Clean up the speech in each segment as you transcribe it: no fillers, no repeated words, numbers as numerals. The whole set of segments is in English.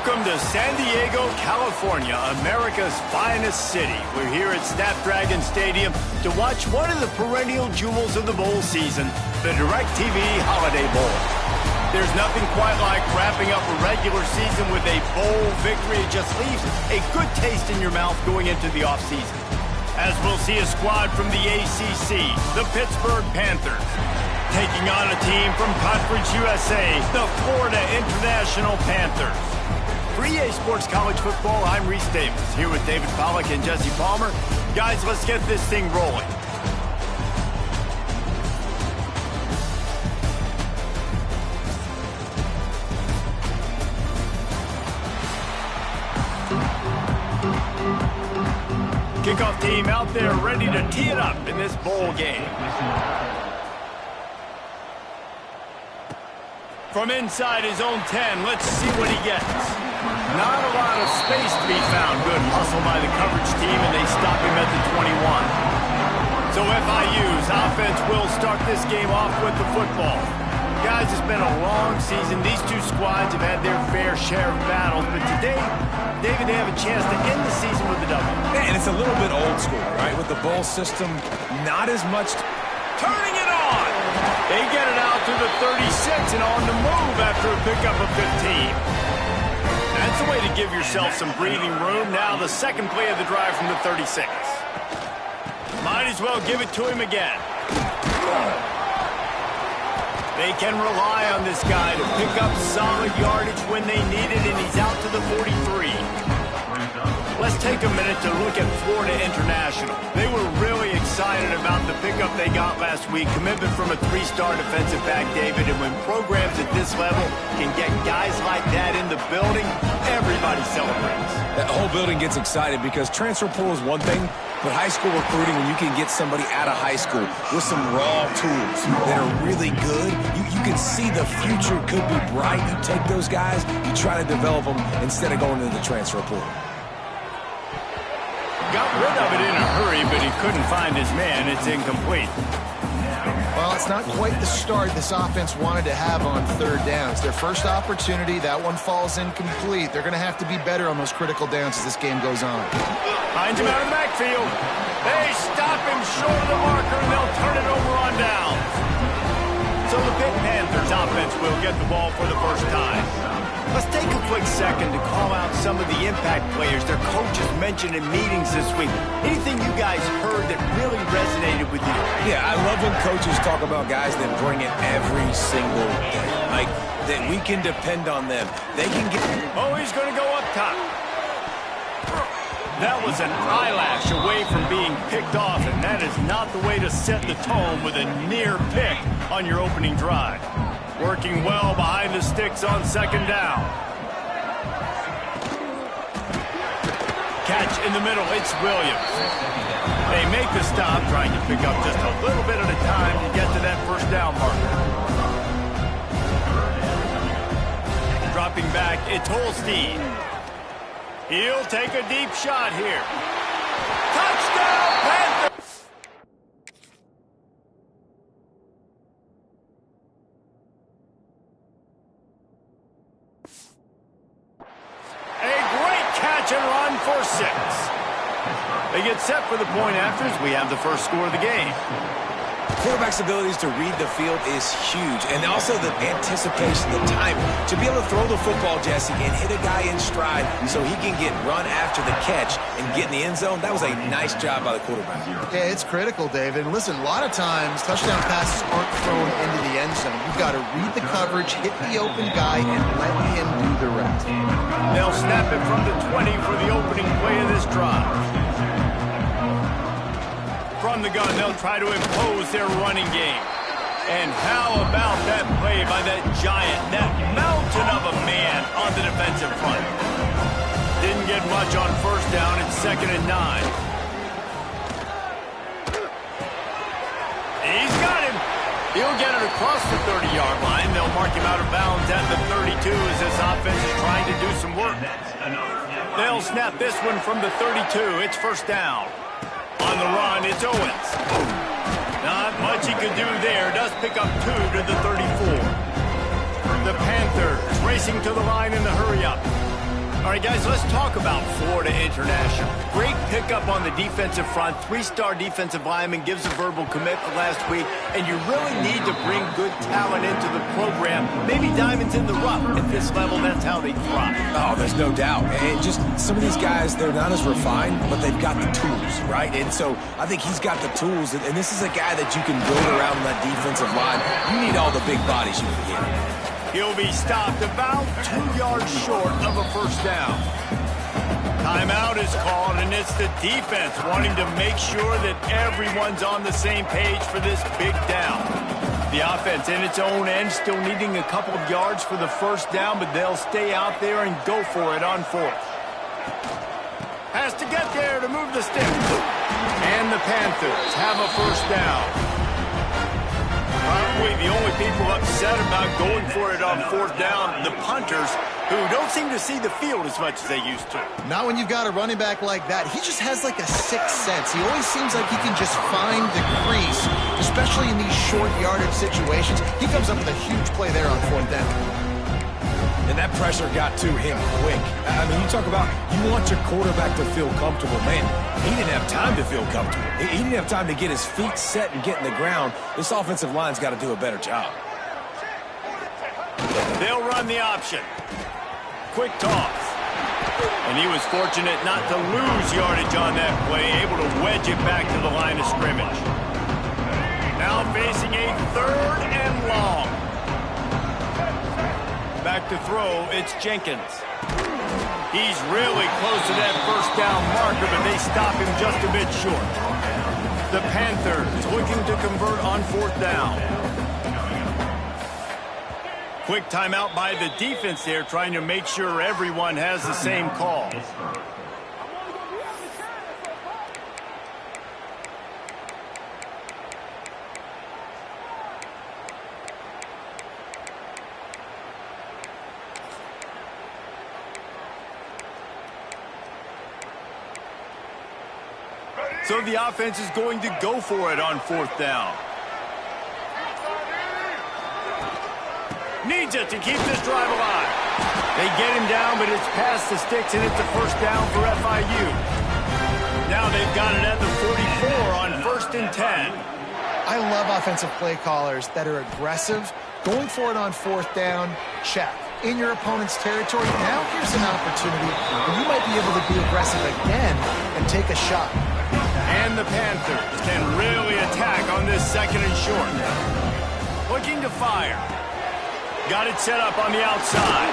Welcome to San Diego, California, America's finest city. We're here at Snapdragon Stadium to watch one of the perennial jewels of the bowl season, the DirecTV Holiday Bowl. There's nothing quite like wrapping up a regular season with a bowl victory. It just leaves a good taste in your mouth going into the offseason. As we'll see a squad from the ACC, the Pittsburgh Panthers, taking on a team from Conference USA, the Florida International Panthers. For EA Sports College Football, I'm Reese Davis, here with David Pollack and Jesse Palmer. Guys, let's get this thing rolling. Kickoff team out there ready to tee it up in this bowl game. From inside his own 10, let's see what he gets. Not a lot of space to be found. Good hustle by the coverage team, and they stop him at the 21. So FIU's offense will start this game off with the football. Guys, it's been a long season. These two squads have had their fair share of battles, but today, David, they have a chance to end the season with a double. Yeah, and it's a little bit old school, right? With the bowl system, not as much. Turning it on! They get it out to the 36 and on the move after a pickup of 15. That's the way to give yourself some breathing room. Now the second play of the drive from the 36. Might as well give it to him again. They can rely on this guy to pick up solid yardage when they need it, and he's out to the 43. Let's take a minute to look at Florida International. They were really excited about the pickup they got last week. Commitment from a three-star defensive back, David, and when programs at this level can get guys like that in the building, everybody celebrates. That whole building gets excited because transfer portal is one thing, but high school recruiting, when you can get somebody out of high school with some raw tools that are really good, you can see the future could be bright. You take those guys, you try to develop them instead of going into the transfer portal. Got rid of it in a hurry, but he couldn't find his man. It's incomplete. Well, it's not quite the start this offense wanted to have on third downs. Their first opportunity, that one falls incomplete. They're going to have to be better on those critical downs as this game goes on. Finds him out of the backfield. They stop him short of the marker, and they'll turn it over on down. So the Pitt Panthers offense will get the ball for the first time. Let's take a quick second to call out some of the impact players their coaches mentioned in meetings this week. Anything you guys heard that really resonated with you? Yeah, I love when coaches talk about guys that bring it every single day. Like, that we can depend on them. They can get... Oh, he's going to go up top. That was an eyelash away from being picked off, and that is not the way to set the tone with a near pick on your opening drive. Working well behind the sticks on second down. Catch in the middle, it's Williams. They make the stop, trying to pick up just a little bit at a time to get to that first down marker. Dropping back, it's Holstein. He'll take a deep shot here. Touchdown, Panthers! And run for 6. They get set for the point after as we have the first score of the game. Quarterback's abilities to read the field is huge, and also the anticipation, the timing. To be able to throw the football, Jesse, and hit a guy in stride so he can get run after the catch and get in the end zone, that was a nice job by the quarterback. Yeah, it's critical, David. And listen, a lot of times touchdown passes aren't thrown into the end zone. You've got to read the coverage, hit the open guy, and let him do the rest. They'll snap it from the 20 for the opening play of this drive. From the gun, they'll try to impose their running game. And how about that play by that giant, that mountain of a man on the defensive front? Didn't get much on first down. It's 2nd and 9. He's got him. He'll get it across the 30-yard line. They'll mark him out of bounds at the 32 as this offense is trying to do some work. They'll snap this one from the 32. It's first down. On the run, it's Owens. Not much he could do there. Does pick up 2 to the 34. The Panthers racing to the line in the hurry-up. All right, guys, let's talk about Florida International. Great pickup on the defensive front. 3-star defensive lineman gives a verbal commitment last week, and you really need to bring good talent into the program. Maybe diamonds in the rough. At this level, that's how they thrive. Oh, there's no doubt. And just some of these guys, they're not as refined, but they've got the tools, right? And so I think he's got the tools, and this is a guy that you can build around that defensive line. You need all the big bodies you can get. He'll be stopped about 2 yards short of a first down. Timeout is called, and it's the defense wanting to make sure that everyone's on the same page for this big down. The offense in its own end still needing a couple of yards for the first down, but they'll stay out there and go for it on fourth. Has to get there to move the sticks. And the Panthers have a first down. Probably the only people upset about going for it on fourth down, the punters, who don't seem to see the field as much as they used to. Not when you've got a running back like that. He just has like a sixth sense. He always seems like he can just find the crease, especially in these short yardage situations. He comes up with a huge play there on fourth down. And that pressure got to him quick. I mean, you talk about you want your quarterback to feel comfortable. Man, he didn't have time to feel comfortable. He didn't have time to get his feet set and get in the ground. This offensive line's got to do a better job. They'll run the option. Quick toss. And he was fortunate not to lose yardage on that play, able to wedge it back to the line of scrimmage. Now facing a 3rd and long. Back to throw, it's Jenkins. He's really close to that first down marker, but they stop him just a bit short. The Panthers looking to convert on fourth down. Quick timeout by the defense there, trying to make sure everyone has the same call. So the offense is going to go for it on fourth down. Needs it to keep this drive alive. They get him down, but it's past the sticks, and it's a first down for FIU. Now they've got it at the 44 on 1st and 10. I love offensive play callers that are aggressive. Going for it on fourth down, check. In your opponent's territory, now here's an opportunity where you might be able to be aggressive again and take a shot. And the Panthers can really attack on this 2nd and short. Looking to fire. Got it set up on the outside.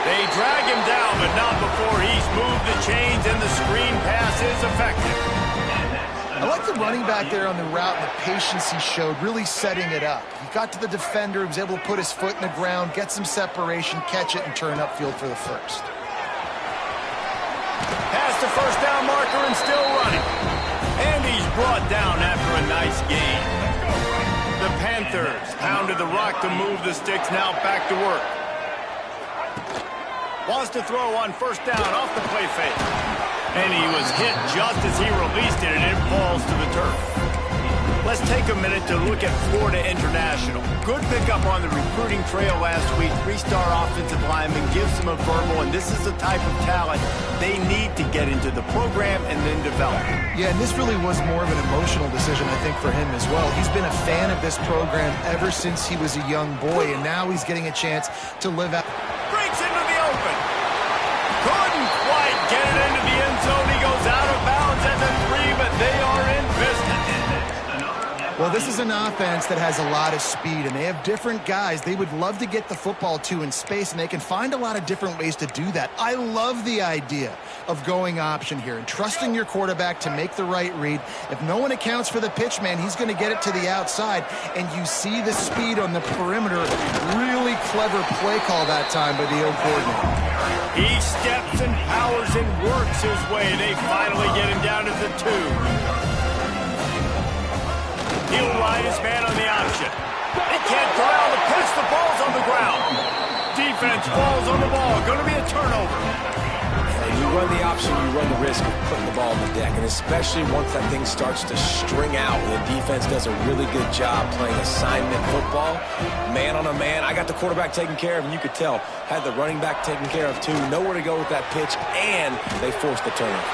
They drag him down, but not before he's moved the chains, and the screen pass is effective. I like the running back there on the route and the patience he showed, really setting it up. He got to the defender, he was able to put his foot in the ground, get some separation, catch it, and turn upfield for the first. Past the first down marker and still running. And he's brought down after a nice gain. The Panthers pounded the rock to move the sticks, now back to work. Wants to throw on first down off the play fake. And he was hit just as he released it, and it falls to the turf. Let's take a minute to look at Florida International. Good pickup on the recruiting trail last week. 3-star offensive lineman gives them a verbal, and this is the type of talent they need to get into the program and then develop. Yeah, and this really was more of an emotional decision, I think, for him as well. He's been a fan of this program ever since he was a young boy, and now he's getting a chance to live out. Breaks into the open. Couldn't quite get it into the end zone. He goes out of bounds at the 3, but they are in business. Well, this is an offense that has a lot of speed, and they have different guys they would love to get the football to in space, and they can find a lot of different ways to do that. I love the idea of going option here and trusting your quarterback to make the right read. If no one accounts for the pitch, man, he's going to get it to the outside, and you see the speed on the perimeter. Really clever play call that time by the O coordinator. He steps and powers and works his way. They finally get him down to the 2. He'll ride his man on the option. They can't corral the pitch. The ball's on the ground. Defense falls on the ball. Going to be a turnover. When you run the option, you run the risk of putting the ball on the deck, and especially once that thing starts to string out, the defense does a really good job playing assignment football. Man on a man, I got the quarterback taken care of, and you could tell, had the running back taken care of too. Nowhere to go with that pitch, and they forced the turnover.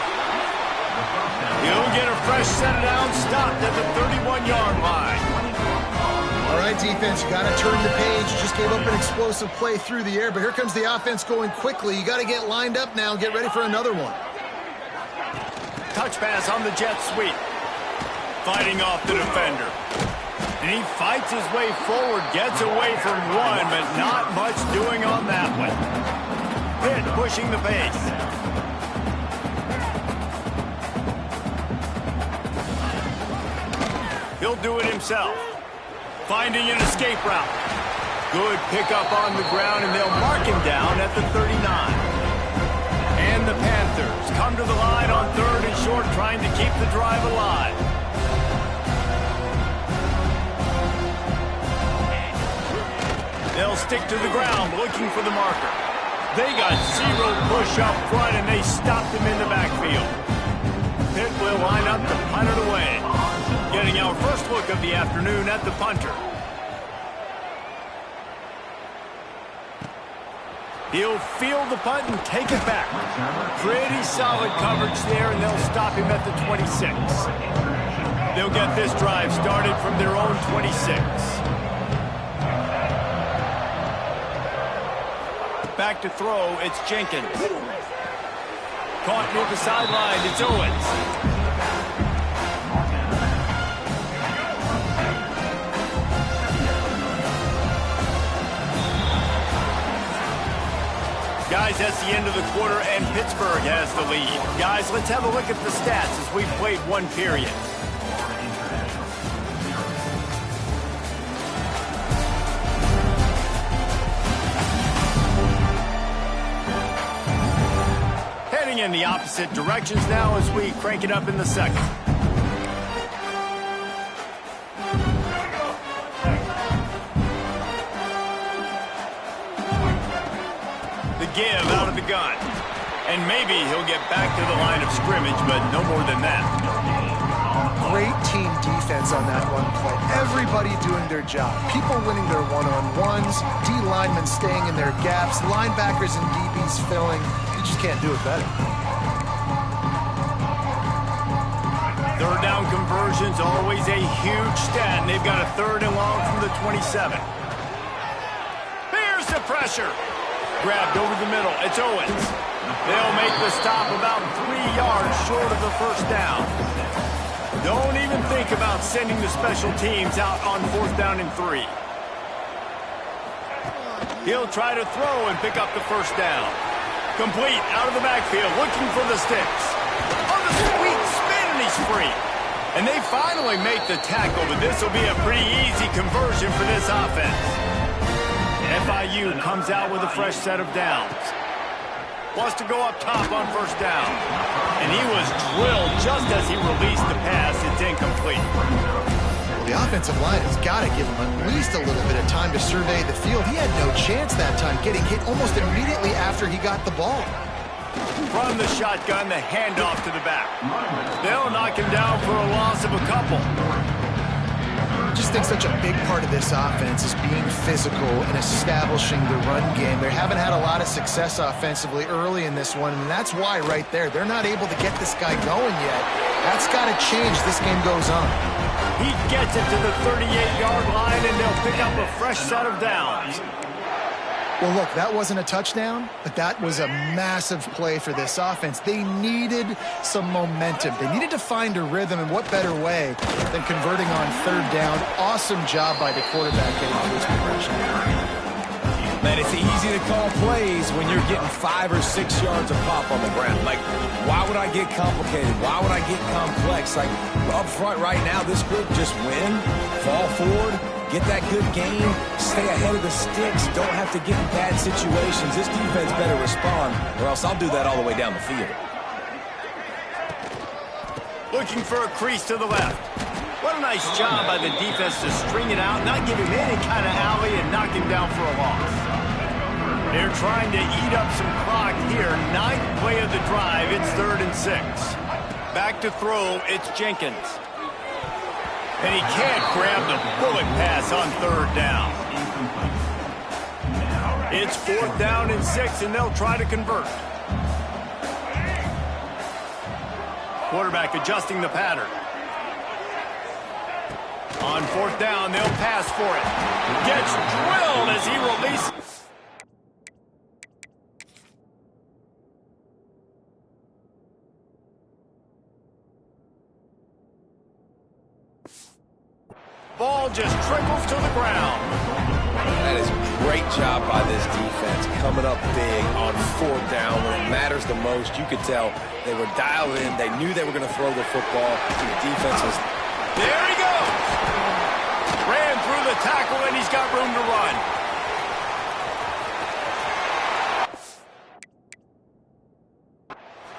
He'll get a fresh set down, stopped at the 31-yard line. All right, defense, you got to turn the page. You just gave up an explosive play through the air, but here comes the offense going quickly. You got to get lined up now and get ready for another one. Touch pass on the jet sweep. Fighting off the defender. And he fights his way forward, gets away from one, but not much doing on that one. Pitt pushing the pace. He'll do it himself. Finding an escape route. Good pickup on the ground, and they'll mark him down at the 39. And the Panthers come to the line on 3rd and short, trying to keep the drive alive. They'll stick to the ground, looking for the marker. They got zero push up front, and they stopped him in the backfield. Pitt will line up to punt it away. Getting our first look of the afternoon at the punter. He'll field the punt and take it back. Pretty solid coverage there, and they'll stop him at the 26. They'll get this drive started from their own 26. Back to throw, it's Jenkins. Caught near the sideline, it's Owens. Guys, that's the end of the quarter, and Pittsburgh has the lead. Guys, let's have a look at the stats as we've played one period. Heading in the opposite directions now as we crank it up in the second. Give out of the gun. And maybe he'll get back to the line of scrimmage, but no more than that. Great team defense on that one play. Everybody doing their job. People winning their one-on-ones, D linemen staying in their gaps, linebackers and DBs filling. You just can't do it better. Third down conversions, always a huge stat, and they've got a 3rd and long from the 27. Here's the pressure. Grabbed over the middle. It's Owens. They'll make the stop about 3 yards short of the first down. Don't even think about sending the special teams out on 4th down and 3. He'll try to throw and pick up the first down. Complete out of the backfield, looking for the sticks. On the sweet spin, and he's free. And they finally make the tackle, but this will be a pretty easy conversion for this offense. FIU comes out with a fresh set of downs. Wants to go up top on first down. And he was drilled just as he released the pass. It's incomplete. Well, the offensive line has got to give him at least a little bit of time to survey the field. He had no chance that time, getting hit almost immediately after he got the ball. From the shotgun, the handoff to the back. They'll knock him down for a loss of a couple. I just think such a big part of this offense is being physical and establishing the run game. They haven't had a lot of success offensively early in this one, and that's why right there, they're not able to get this guy going yet. That's got to change. This game goes on. He gets it to the 38-yard line, and they'll pick up a fresh set of downs. Well, look, that wasn't a touchdown, but that was a massive play for this offense. They needed some momentum. They needed to find a rhythm, and what better way than converting on 3rd down. Awesome job by the quarterback getting to his progression. Man, it's easy to call plays when you're getting 5 or 6 yards of pop on the ground. Like, why would I get complicated? Why would I get complex? Like, up front right now, this group just win, fall forward, get that good game, stay ahead of the sticks, don't have to get in bad situations. This defense better respond, or else I'll do that all the way down the field. Looking for a crease to the left. What a nice job by the defense to string it out, not give him any kind of alley, and knock him down for a loss. They're trying to eat up some clock here. 9th play of the drive. It's 3rd and 6. Back to throw. It's Jenkins. And he can't grab the bullet pass on 3rd down. It's 4th down and 6, and they'll try to convert. Quarterback adjusting the pattern. On 4th down, they'll pass for it. Gets drilled as he releases. Ball just trickles to the ground. That is a great job by this defense, coming up big on 4th down when it matters the most. You could tell they were dialed in. They knew they were going to throw the football. The defense was... There he goes. Ran through the tackle, and he's got room to run.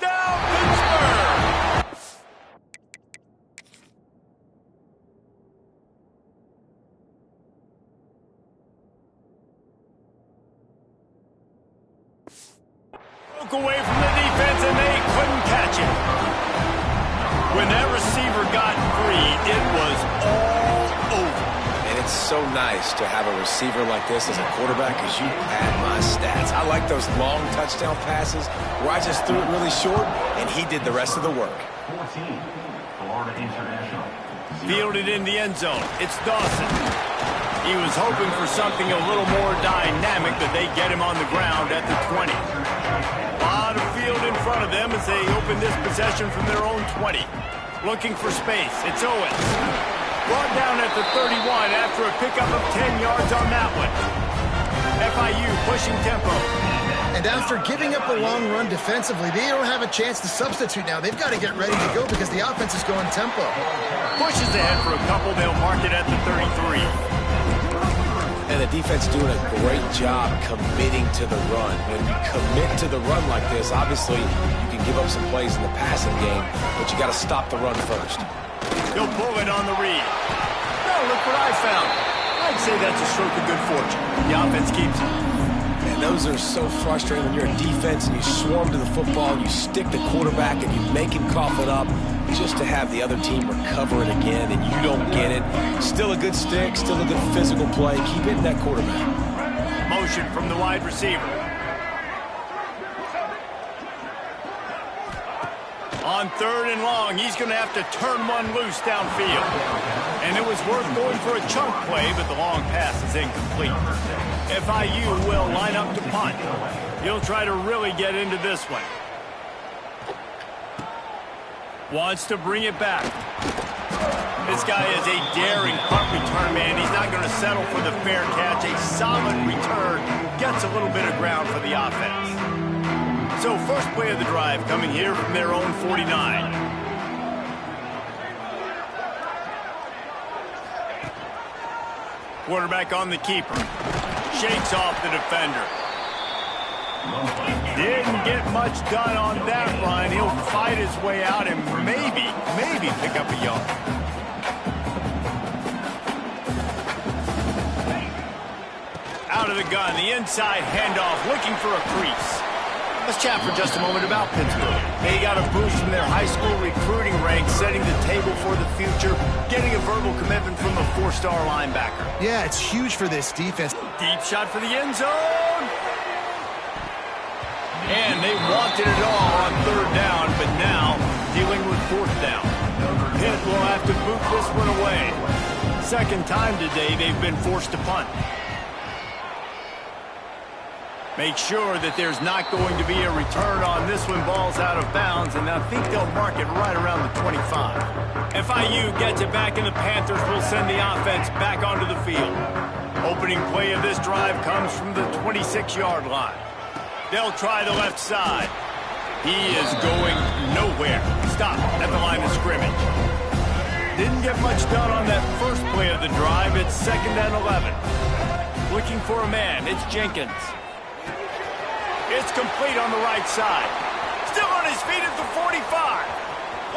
Down Pittsburgh. Broke away from the defense, and they couldn't catch it. When that receiver got free, it was all over. And it's so nice to have a receiver like this as a quarterback because you pad my stats. I like those long touchdown passes where I just threw it really short, and he did the rest of the work. 14, Florida International. Fielded in the end zone. It's Dawson. He was hoping for something a little more dynamic, but they get him on the ground at the 20. A lot of field in front of them as they open this possession from their own 20. Looking for space. It's Owens. Brought down at the 31 after a pickup of 10 yards on that one. FIU pushing tempo. And after giving up a long run defensively, they don't have a chance to substitute now. They've got to get ready to go because the offense is going tempo. Pushes ahead for a couple. They'll mark it at the 33. And the defense doing a great job committing to the run. When you commit to the run like this, obviously you can give up some plays in the passing game, but you got to stop the run first. He'll pull it on the read. Oh, look what I found. I'd say that's a stroke of good fortune. The offense keeps it. And those are so frustrating when you're a defense and you swarm to the football, you stick the quarterback and you make him cough it up just to have the other team recover it again and you don't get it. Still a good stick, still a good physical play. Keep hitting that quarterback. Motion from the wide receiver. On 3rd and long, he's going to have to turn one loose downfield. And it was worth going for a chunk play, but the long pass is incomplete. FIU will line up to punt. He'll try to really get into this one. Wants to bring it back. This guy is a daring punt return man. He's not going to settle for the fair catch. A solid return gets a little bit of ground for the offense. So first play of the drive coming here from their own 49. Quarterback on the keeper. Shakes off the defender. Didn't get much done on that run. He'll fight his way out and maybe pick up a yard. Out of the gun, the inside handoff, looking for a crease. Let's chat for just a moment about Pittsburgh. They got a boost from their high school recruiting ranks, setting the table for the future, getting a verbal commitment from a 4-star linebacker. Yeah, it's huge for this defense. Deep shot for the end zone. And they wanted it all on 3rd down, but now dealing with 4th down. Pitt will have to boot this one away. Second time today they've been forced to punt. Make sure that there's not going to be a return on this one. Ball's out of bounds, and I think they'll mark it right around the 25. FIU gets it back, and the Panthers will send the offense back onto the field. Opening play of this drive comes from the 26-yard line. They'll try the left side. He is going nowhere. Stop at the line of scrimmage. Didn't get much done on that first play of the drive. It's 2nd and 11. Looking for a man. It's Jenkins. It's complete on the right side. Still on his feet at the 45.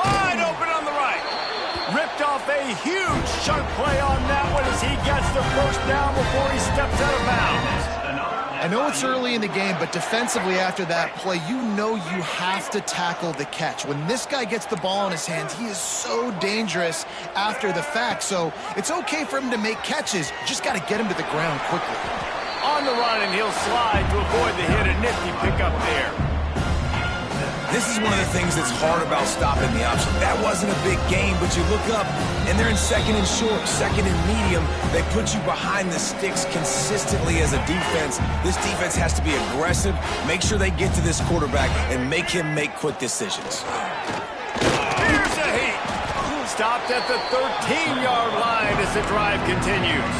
Wide open on the right. Ripped off a huge chunk play on that one as he gets the first down before he steps out of bounds. I know it's early in the game, but defensively after that play, you know you have to tackle the catch. When this guy gets the ball in his hands, he is so dangerous after the fact. So it's okay for him to make catches. You just got to get him to the ground quickly. On the run, and he'll slide to avoid the hit. A nifty pickup there. This is one of the things that's hard about stopping the option. That wasn't a big gain, but you look up, and they're in second and short, second and medium. They put you behind the sticks consistently as a defense. This defense has to be aggressive, make sure they get to this quarterback, and make him make quick decisions. Here's a heat. Stopped at the 13-yard line as the drive continues.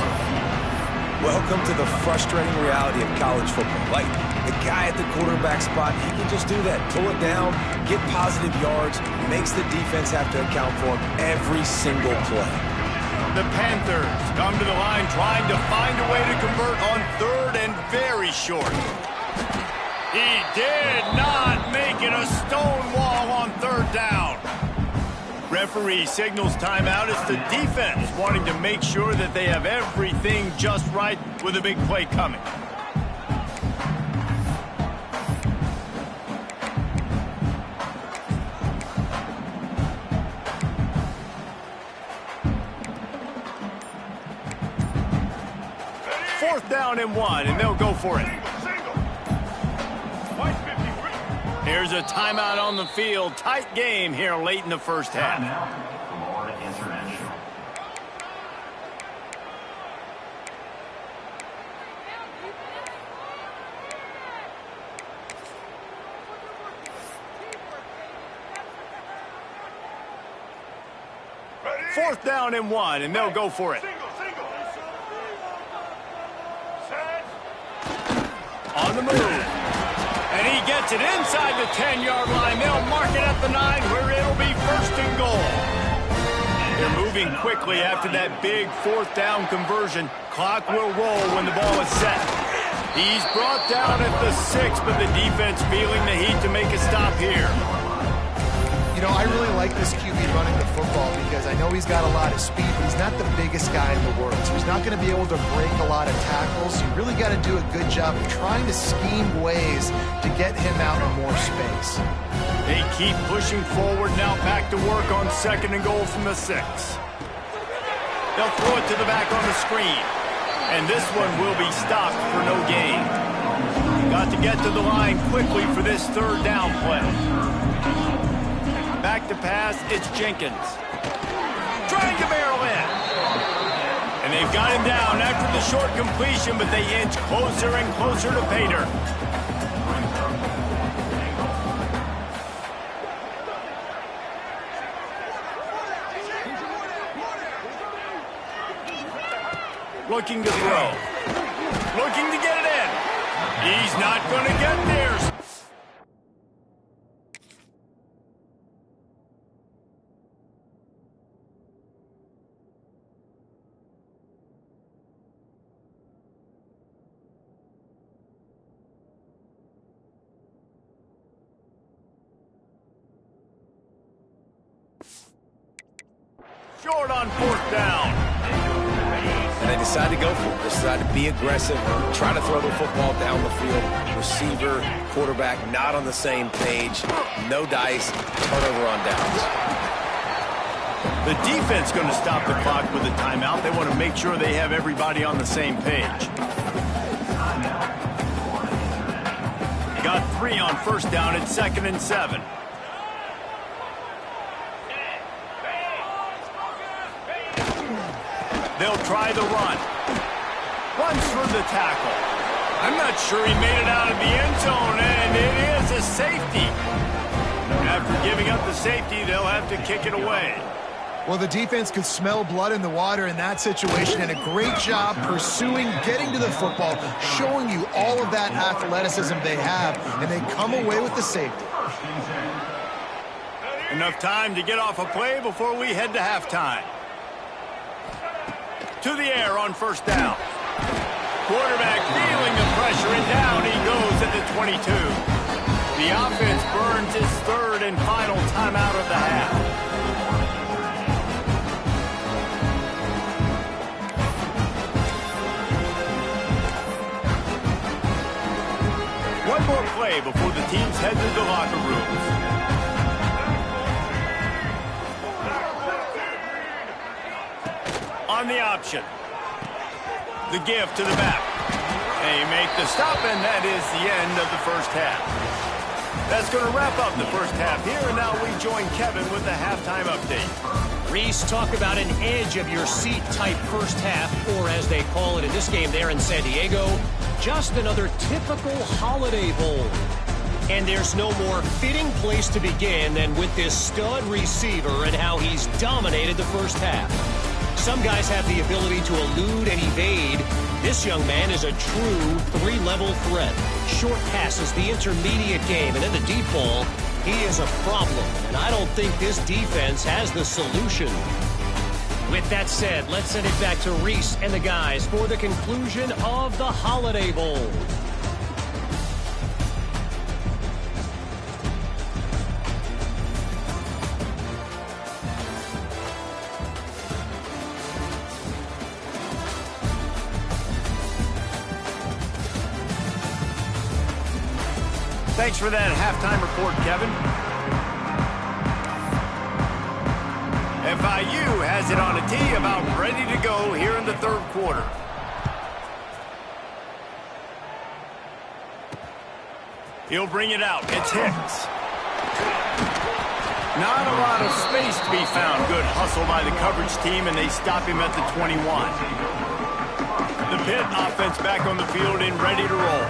Welcome to the frustrating reality of college football. Like, the guy at the quarterback spot, he can just do that. Pull it down, get positive yards, makes the defense have to account for him every single play. The Panthers come to the line trying to find a way to convert on third and very short. He did not make it a stone wall on third down. Referee signals timeout as the defense wanting to make sure that they have everything just right with a big play coming. Fourth down and 1, and they'll go for it. Here's a timeout on the field. Tight game here late in the first half. Florida International. Fourth down and 1, and they'll go for it. On the move. And he gets it inside the 10-yard line. They'll mark it at the 9 where it'll be first and goal. They're moving quickly after that big fourth down conversion. Clock will roll when the ball is set. He's brought down at the 6, but the defense feeling the heat to make a stop here. You know, I really like this QB running the football because I know he's got a lot of speed, but he's not the biggest guy in the world. So he's not going to be able to break a lot of tackles. You really got to do a good job of trying to scheme ways to get him out in more space. They keep pushing forward, now back to work on second and goal from the 6. They'll throw it to the back on the screen. And this one will be stopped for no gain. Got to get to the line quickly for this third down play. Back to pass, it's Jenkins. Trying to barrel in. And they've got him down after the short completion, but they inch closer and closer to Pater. Looking to throw. Looking to get it in. He's not going to get there. Short on fourth down. And they decide to go for it. They decide to be aggressive, try to throw the football down the field. Receiver, quarterback, not on the same page. No dice, turnover on downs. The defense going to stop the clock with a timeout. They want to make sure they have everybody on the same page. Got 3 on first down at second and 7. They'll try the run. Runs through the tackle. I'm not sure he made it out of the end zone, and it is a safety. After giving up the safety, they'll have to kick it away. Well, the defense could smell blood in the water in that situation, and a great job pursuing, getting to the football, showing you all of that athleticism they have, and they come away with the safety. Enough time to get off a play before we head to halftime. To the air on first down. Quarterback feeling the pressure, and down he goes at the 22. The offense burns its third and final timeout of the half. One more play before the teams head to the locker rooms. On the option. The give to the back. They make the stop, and that is the end of the first half. That's going to wrap up the first half here, and now we join Kevin with the halftime update. Reese, talk about an edge-of-your-seat type first half, or as they call it in this game there in San Diego, just another typical Holiday Bowl. And there's no more fitting place to begin than with this stud receiver and how he's dominated the first half. Some guys have the ability to elude and evade. This young man is a true three-level threat. Short passes, the intermediate game, and then the deep ball. He is a problem, and I don't think this defense has the solution. With that said, let's send it back to Reese and the guys for the conclusion of the Holiday Bowl. Thanks for that halftime report, Kevin. FIU has it on a tee, about ready to go here in the third quarter. He'll bring it out. It's Hicks. Not a lot of space to be found. Good hustle by the coverage team, and they stop him at the 21. The Pitt offense back on the field and ready to roll.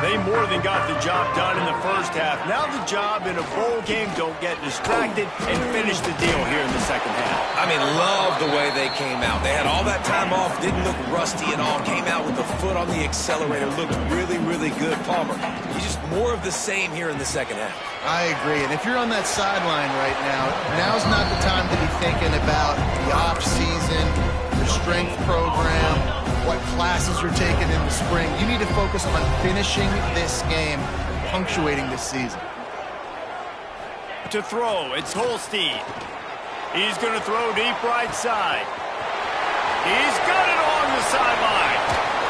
They more than got the job done in the first half. Now the job in a bowl game, don't get distracted and finish the deal here in the second half. I mean, love the way they came out. They had all that time off, didn't look rusty at all, came out with the foot on the accelerator, looked really, really good. Palmer, he's just more of the same here in the second half. I agree, and if you're on that sideline right now, now's not the time to be thinking about the off-season, the strength program, what classes you're taking in the spring. You need to focus on finishing this game, punctuating this season. To throw, it's Holstein. He's going to throw deep right side. He's got it on the sideline.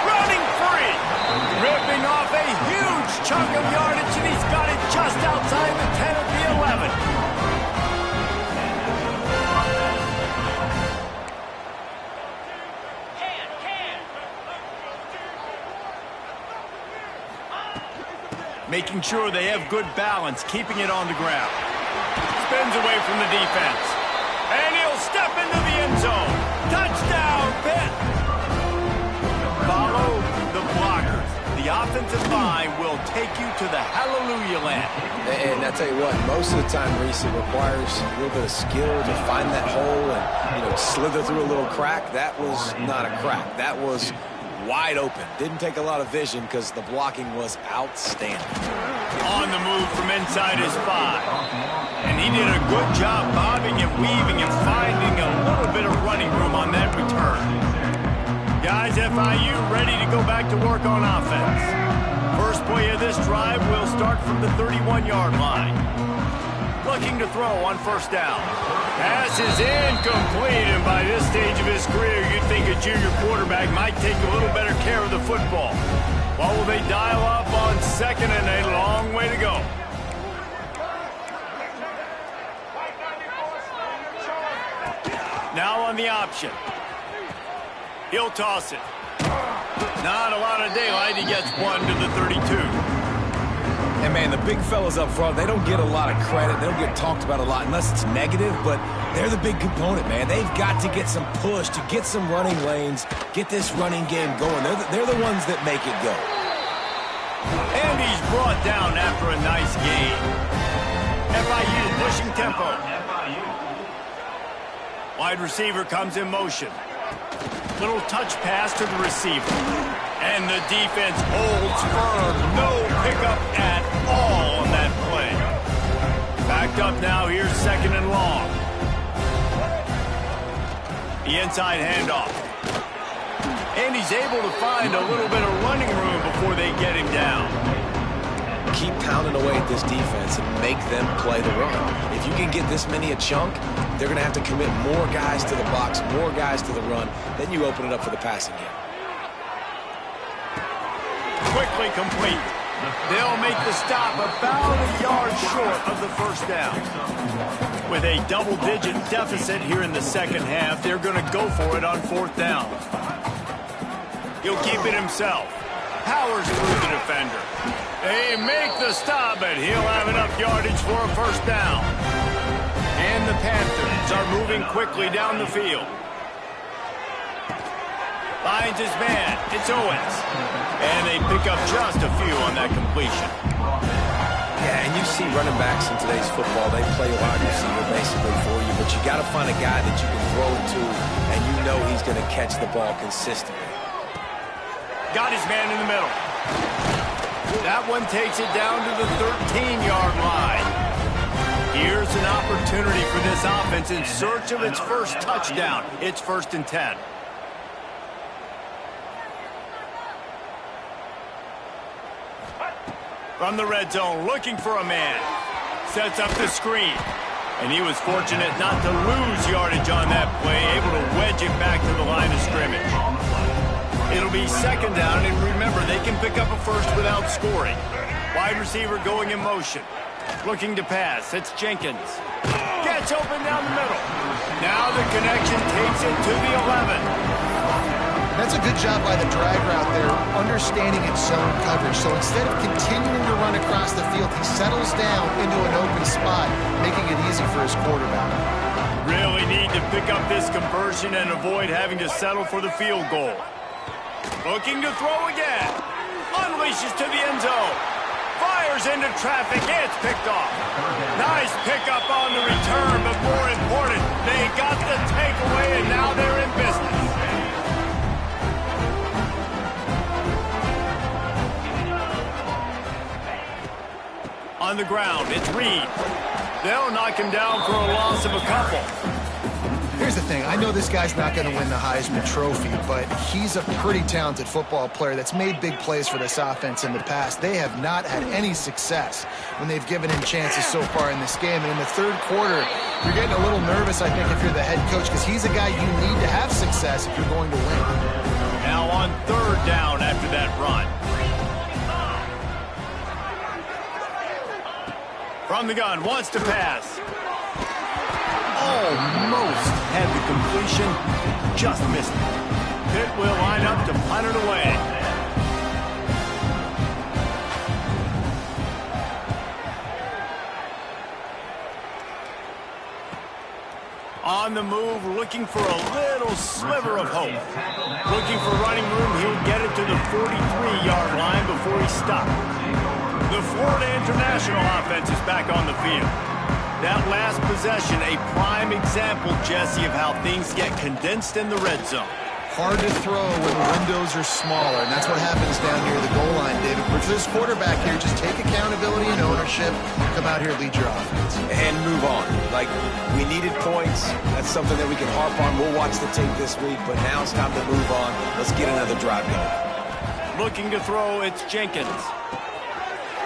Running free. Ripping off a huge chunk of yardage, and he's got it just outside the 10 of the 11. Making sure they have good balance, keeping it on the ground. Spins away from the defense. And he'll step into the end zone. Touchdown, Pitt! Follow the blockers. The offensive line will take you to the hallelujah land. And I tell you what, most of the time, Reese, it requires a little bit of skill to find that hole and, slither through a little crack. That was not a crack. That was wide open. Didn't take a lot of vision because the blocking was outstanding. On the move from inside his 5. And he did a good job bobbing and weaving and finding a little bit of running room on that return. Guys, FIU ready to go back to work on offense. First play of this drive will start from the 31-yard line. Looking to throw on first down. Pass is incomplete, and by this stage of his career, you'd think a junior quarterback might take a little better care of the football. What will they dial up on second, and a long way to go. Now on the option. He'll toss it. Not a lot of daylight. He gets one to the 32. And, man, the big fellas up front, they don't get a lot of credit. They don't get talked about a lot unless it's negative, but they're the big component, man. They've got to get some push, to get some running lanes, get this running game going. They're the ones that make it go. And he's brought down after a nice gain. FIU pushing tempo. Wide receiver comes in motion. Little touch pass to the receiver. And the defense holds firm. No pickup at all on that play. Backed up now. Here's second and long. The inside handoff. And he's able to find a little bit of running room before they get him down. Keep pounding away at this defense and make them play the run. If you can get this many a chunk, they're going to have to commit more guys to the box, more guys to the run. Then you open it up for the passing game. Quickly complete. They'll make the stop about a yard short of the first down. With a double-digit deficit here in the second half, they're going to go for it on fourth down. He'll keep it himself. Powers through the defender. They make the stop, but he'll have enough yardage for a first down. And the Panthers are moving quickly down the field. Finds his man. It's Owens. And they pick up just a few on that completion. Yeah, and you see running backs in today's football, they play wide receiver basically for you, but you got to find a guy that you can throw it to, and you know he's going to catch the ball consistently. Got his man in the middle. That one takes it down to the 13-yard line. Here's an opportunity for this offense in search of its first touchdown. It's 1st and 10. From the red zone, looking for a man. Sets up the screen. And he was fortunate not to lose yardage on that play, able to wedge it back to the line of scrimmage. It'll be 2nd down, and remember, they can pick up a first without scoring. Wide receiver going in motion. Looking to pass. It's Jenkins. Gets open down the middle. Now the connection takes it to the 11. That's a good job by the drag route there, understanding its zone coverage. So instead of continuing to run across the field, he settles down into an open spot, making it easy for his quarterback. Really need to pick up this conversion and avoid having to settle for the field goal. Looking to throw again. Unleashes to the end zone. Fires into traffic. It's picked off. Nice pickup on the return, but more important, they got the takeaway, and now they're in business. On the ground, it's Reed. They'll knock him down for a loss of a couple. Here's the thing. I know this guy's not going to win the Heisman Trophy, but he's a pretty talented football player that's made big plays for this offense in the past. They have not had any success when they've given him chances so far in this game. And in the third quarter, you're getting a little nervous, I think, if you're the head coach, because he's a guy you need to have success if you're going to win. Now on 3rd down after that run. From the gun, wants to pass. Almost had the completion, just missed it. Pitt will line up to punt it away. On the move, looking for a little sliver of hope. Looking for running room, he'll get it to the 43-yard line before he stopped. The Florida International offense is back on the field. That last possession, a prime example, Jesse, of how things get condensed in the red zone. Hard to throw when the windows are smaller, and that's what happens down near the goal line, David. But for this quarterback here, just take accountability and ownership. Come out here, lead your offense. And move on. Like, we needed points. That's something that we can harp on. We'll watch the tape this week, but now it's time to move on. Let's get another drive going. Looking to throw, it's Jenkins.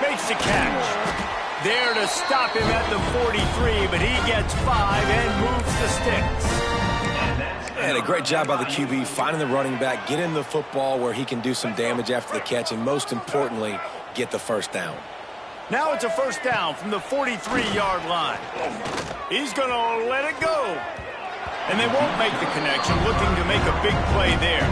Makes the catch. There to stop him at the 43, but he gets 5 and moves the sticks. And a great job by the QB finding the running back, get him the football where he can do some damage after the catch, and most importantly, get the first down. Now it's a first down from the 43-yard line. He's going to let it go. And they won't make the connection, looking to make a big play there.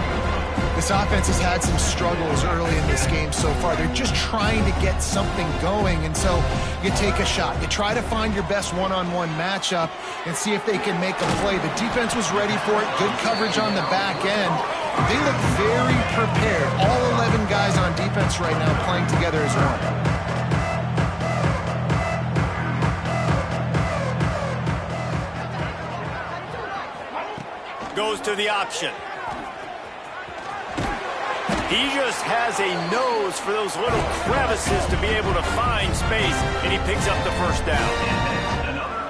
This offense has had some struggles early in this game so far. They're just trying to get something going, and so you take a shot. You try to find your best one-on-one matchup and see if they can make a play. The defense was ready for it. Good coverage on the back end. They look very prepared. All 11 guys on defense right now playing together as one. Goes to the option. He just has a nose for those little crevices to be able to find space, and he picks up the first down.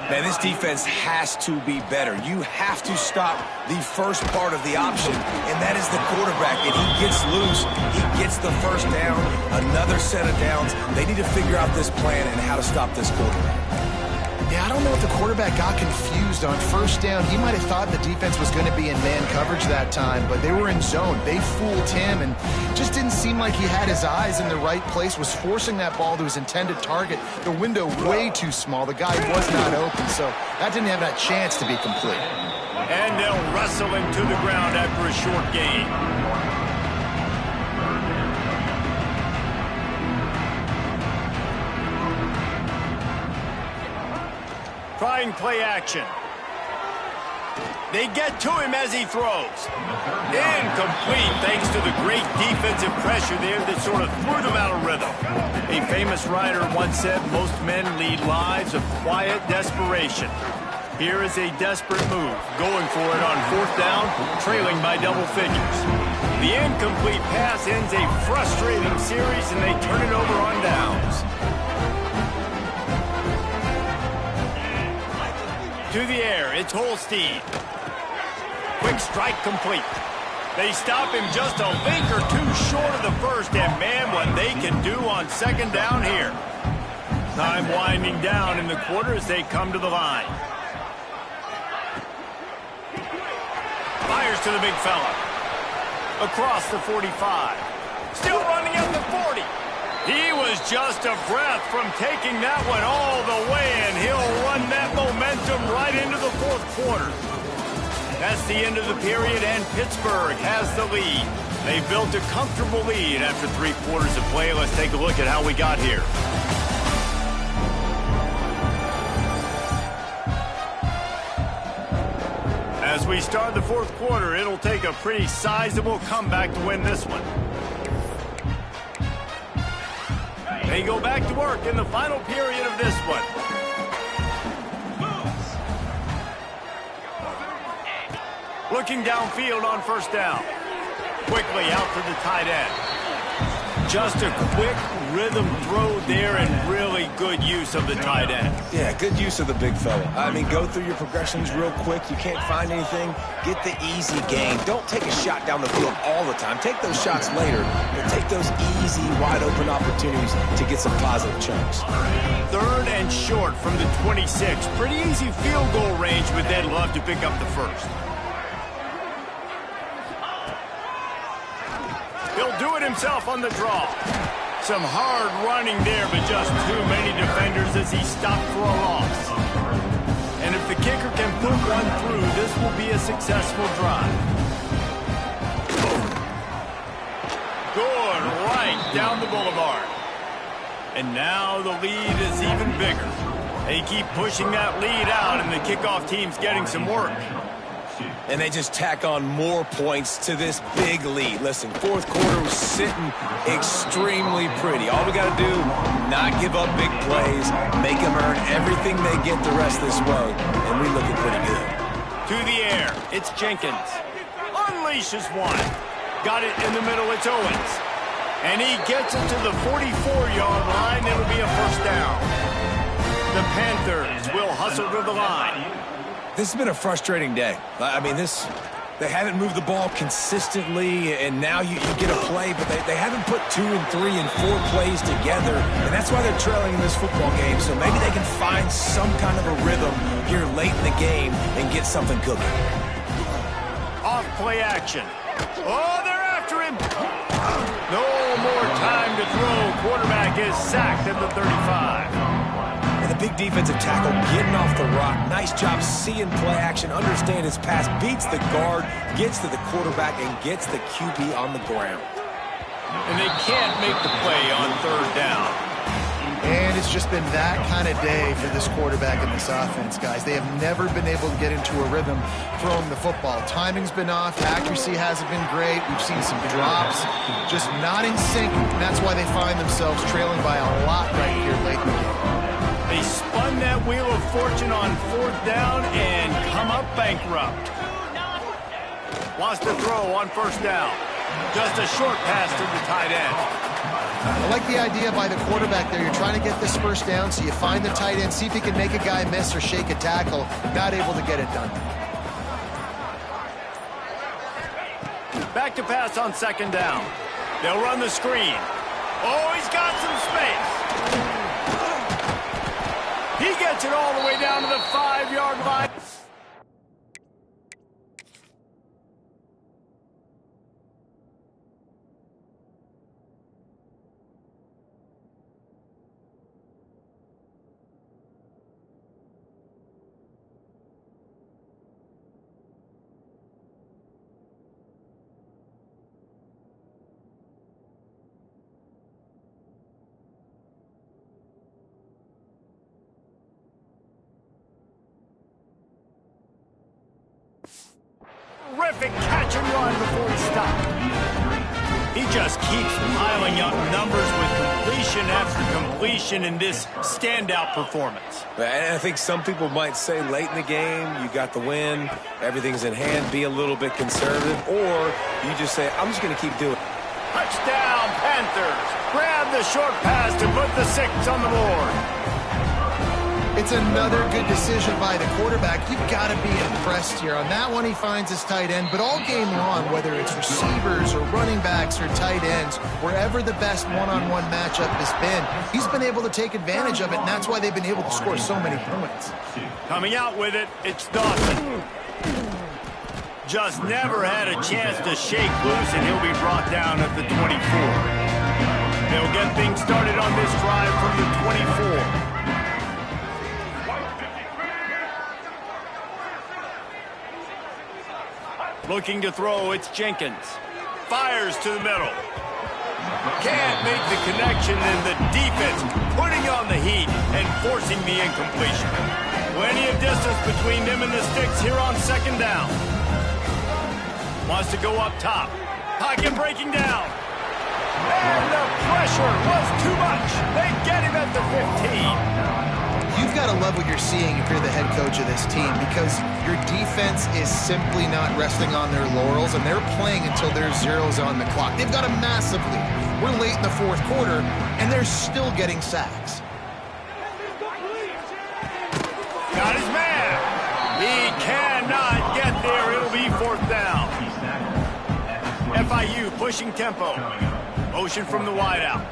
Man, this defense has to be better. You have to stop the first part of the option, and that is the quarterback. And he gets loose, he gets the first down, another set of downs. They need to figure out this plan and how to stop this quarterback. Yeah, I don't know if the quarterback got confused on first down. He might have thought the defense was going to be in man coverage that time, but they were in zone. They fooled him, and just didn't seem like he had his eyes in the right place, was forcing that ball to his intended target. The window way too small. The guy was not open, so that didn't have that chance to be complete. And they'll wrestle him to the ground after a short gain. Trying play action. They get to him as he throws. Incomplete thanks to the great defensive pressure there that sort of threw them out of rhythm. A famous writer once said most men lead lives of quiet desperation. Here is a desperate move, going for it on fourth down, trailing by double figures. The incomplete pass ends a frustrating series, and they turn it over on downs. To the air, it's Holstein. Quick strike complete. They stop him just a link or two short of the first, and man, what they can do on second down here. Time winding down in the quarter as they come to the line. Fires to the big fella. Across the 45. Still running at the 40. He was just a breath from taking that one all the way, and he'll run that momentum right into the fourth quarter. That's the end of the period, and Pittsburgh has the lead. They built a comfortable lead after 3 quarters of play. Let's take a look at how we got here. As we start the fourth quarter, it'll take a pretty sizable comeback to win this one. They go back to work in the final period of this one. Looking downfield on first down. Quickly out to the tight end. Just a quick rhythm throw there, and really good use of the tight end. Yeah, good use of the big fella. I mean, go through your progressions real quick. You can't find anything. Get the easy gain. Don't take a shot down the field all the time. Take those shots later, but take those easy, wide-open opportunities to get some positive chunks. Third and short from the 26. Pretty easy field goal range, but they'd love to pick up the first. He'll do it himself on the draw. Some hard running there, but just too many defenders as he stopped for a loss. And if the kicker can put one through, this will be a successful drive. Good, right down the boulevard. And now the lead is even bigger. They keep pushing that lead out, and the kickoff team's getting some work. And they just tack on more points to this big lead. Listen, fourth quarter was sitting extremely pretty. All we got to do, not give up big plays, make them earn everything they get the rest this way, and we looking pretty good. To the air, it's Jenkins. Unleashes one. Got it in the middle, it's Owens. And he gets it to the 44-yard line. It'll be a first down. The Panthers will hustle to the line. This has been a frustrating day. I mean, they haven't moved the ball consistently, and now you get a play, but they haven't put 2 and 3 and 4 plays together, and that's why they're trailing in this football game. So maybe they can find some kind of a rhythm here late in the game and get something cooking. Off play action. Oh, they're after him. No more time to throw. Quarterback is sacked at the 35. And the big defensive tackle getting off the rock. Nice job seeing play action, understand his pass, beats the guard, gets to the quarterback, and gets the QB on the ground. And they can't make the play on third down. And it's just been that kind of day for this quarterback and this offense, guys. They have never been able to get into a rhythm throwing the football. Timing's been off. Accuracy hasn't been great. We've seen some drops, just not in sync. And that's why they find themselves trailing by a lot right here late in the game. They spun that wheel of fortune on fourth down and come up bankrupt. Wants to throw on first down. Just a short pass to the tight end. I like the idea by the quarterback there. You're trying to get this first down, so you find the tight end, see if he can make a guy miss or shake a tackle. Not able to get it done. Back to pass on second down. They'll run the screen. Oh, he's got some space. He gets Gets it all the way down to the 5-yard line. Terrific catch and run before he stopped. He just keeps piling up numbers with completion after completion in this standout performance. And I think some people might say late in the game, you got the win, everything's in hand, be a little bit conservative, or you just say, I'm just going to keep doing it. Touchdown, Panthers. Grab the short pass to put the 6 on the board. It's another good decision by the quarterback. You've got to be impressed here. On that one, he finds his tight end, but all game long, whether it's receivers or running backs or tight ends, wherever the best one-on-one matchup has been, he's been able to take advantage of it, and that's why they've been able to score so many points. Coming out with it, it's Dawson. Just never had a chance to shake loose, and he'll be brought down at the 24. They'll get things started on this drive from the 24. Looking to throw, it's Jenkins. Fires to the middle. Can't make the connection, and the defense putting on the heat and forcing the incompletion. Plenty of distance between them and the sticks here on second down. Wants to go up top. Pocket breaking down. And the pressure was too much. They get him at the 15. You've got to love what you're seeing if you're the head coach of this team, because your defense is simply not resting on their laurels, and they're playing until there's zeros on the clock. They've got a massive lead. We're late in the fourth quarter, and they're still getting sacks. Got his man. He cannot get there. It'll be fourth down. FIU pushing tempo. Motion from the wideout.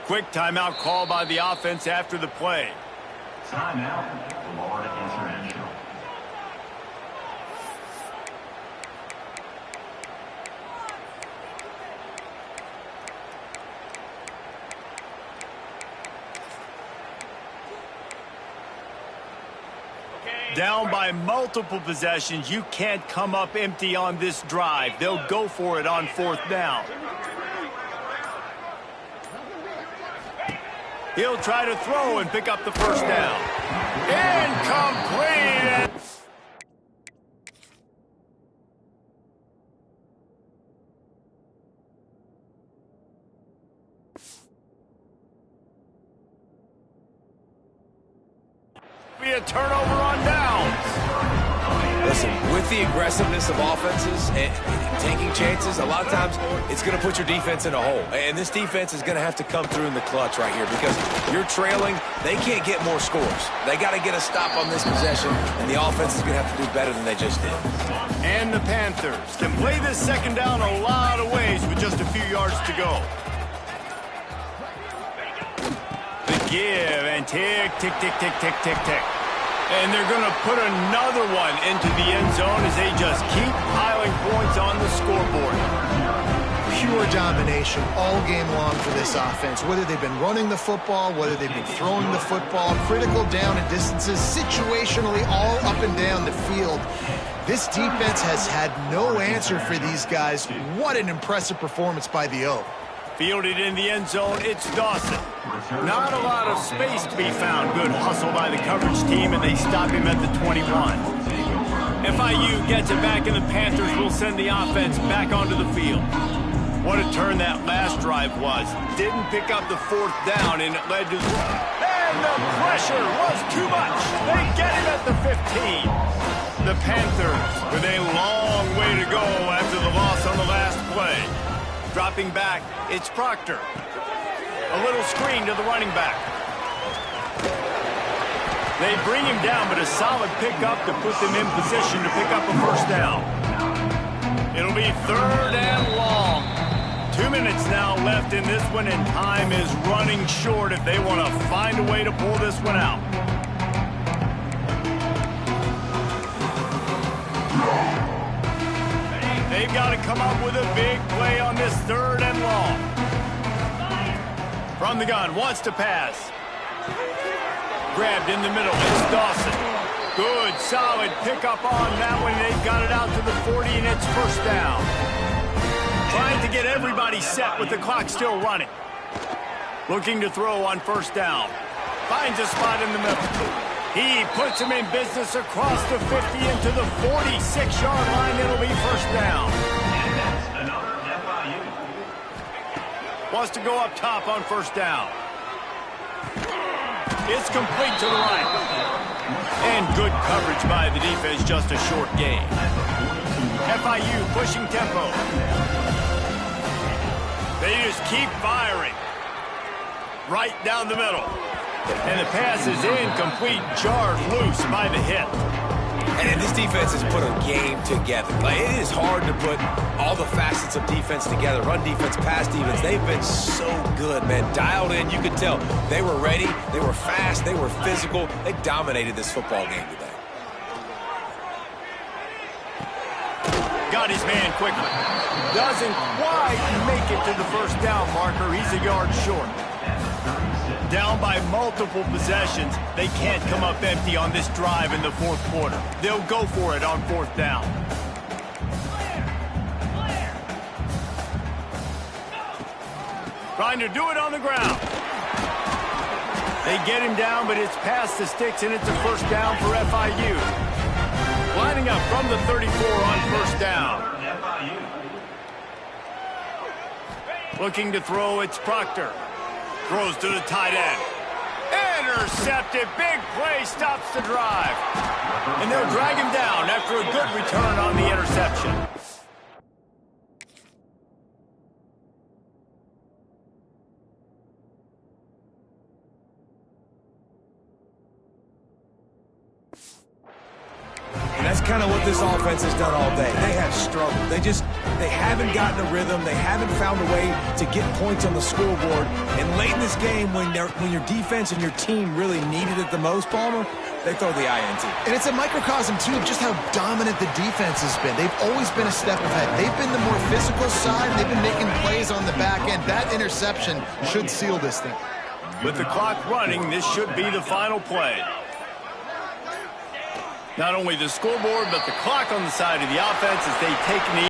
Quick timeout call by the offense after the play. Timeout, Florida International. Down by multiple possessions, you can't come up empty on this drive. They'll go for it on fourth down. He'll try to throw and pick up the first down. Incomplete! Be a turnover on downs. Listen, with the aggressiveness of offenses and taking chances, a lot of times it's going to put your defense in a hole. And this defense is going to have to come through in the clutch right here, because you're trailing. They can't get more scores. They got to get a stop on this possession, and the offense is going to have to do better than they just did. And the Panthers can play this second down a lot of ways with just a few yards to go. The give and tick, tick, tick, tick, tick, tick, tick. And they're going to put another one into the end zone as they just keep piling points on the scoreboard. Pure domination all game long for this offense. Whether they've been running the football, whether they've been throwing the football, critical down and distances, situationally all up and down the field. This defense has had no answer for these guys. What an impressive performance by the O. Fielded in the end zone, it's Dawson. Not a lot of space to be found. Good hustle by the coverage team, and they stop him at the 21. FIU gets it back, and the Panthers will send the offense back onto the field. What a turn that last drive was. Didn't pick up the fourth down, and it led to... And the pressure was too much. They get him at the 15. The Panthers with a long way to go after the loss on the last play. Dropping back, it's Proctor. A little screen to the running back. They bring him down, but a solid pickup to put them in position to pick up a first down. It'll be 3rd and long. 2 minutes now left in this one, and time is running short if they want to find a way to pull this one out. They've got to come up with a big play on this 3rd and long. From the gun, wants to pass. Grabbed in the middle, it's Dawson. Good, solid pickup on that one. They've got it out to the 40, and it's first down. Trying to get everybody set with the clock still running. Looking to throw on first down. Finds a spot in the middle. He puts him in business across the 50 into the 46-yard line. It'll be first down. And that's another FIU. Wants to go up top on first down. It's complete to the right. And good coverage by the defense, just a short gain. FIU pushing tempo. They just keep firing. Right down the middle. And the pass is incomplete, jarred loose by the hit. And this defense has put a game together. Like, it is hard to put all the facets of defense together. Run defense, pass defense. They've been so good, man. Dialed in, you could tell. They were ready. They were fast. They were physical. They dominated this football game today. Got his man quickly. Doesn't quite make it to the first down marker. He's a yard short. Down by multiple possessions, they can't come up empty on this drive in the 4th quarter. They'll go for it on 4th down. Trying to do it on the ground. They get him down, but it's past the sticks, and it's a first down for FIU. Lining up from the 34 on first down. Looking to throw, it's Proctor. Throws to the tight end. Intercepted. Big play stops the drive. And they'll drag him down after a good return on the interception. And that's kind of what this offense has done all day. They have struggled. They haven't gotten a rhythm. They haven't found a way to get points on the scoreboard. And late in this game, when your defense and your team really needed it the most, Palmer, they throw the INT. And it's a microcosm, too, of just how dominant the defense has been. They've always been a step ahead. They've been the more physical side. They've been making plays on the back end. That interception should seal this thing. With the clock running, this should be the final play. Not only the scoreboard, but the clock on the side of the offense as they take an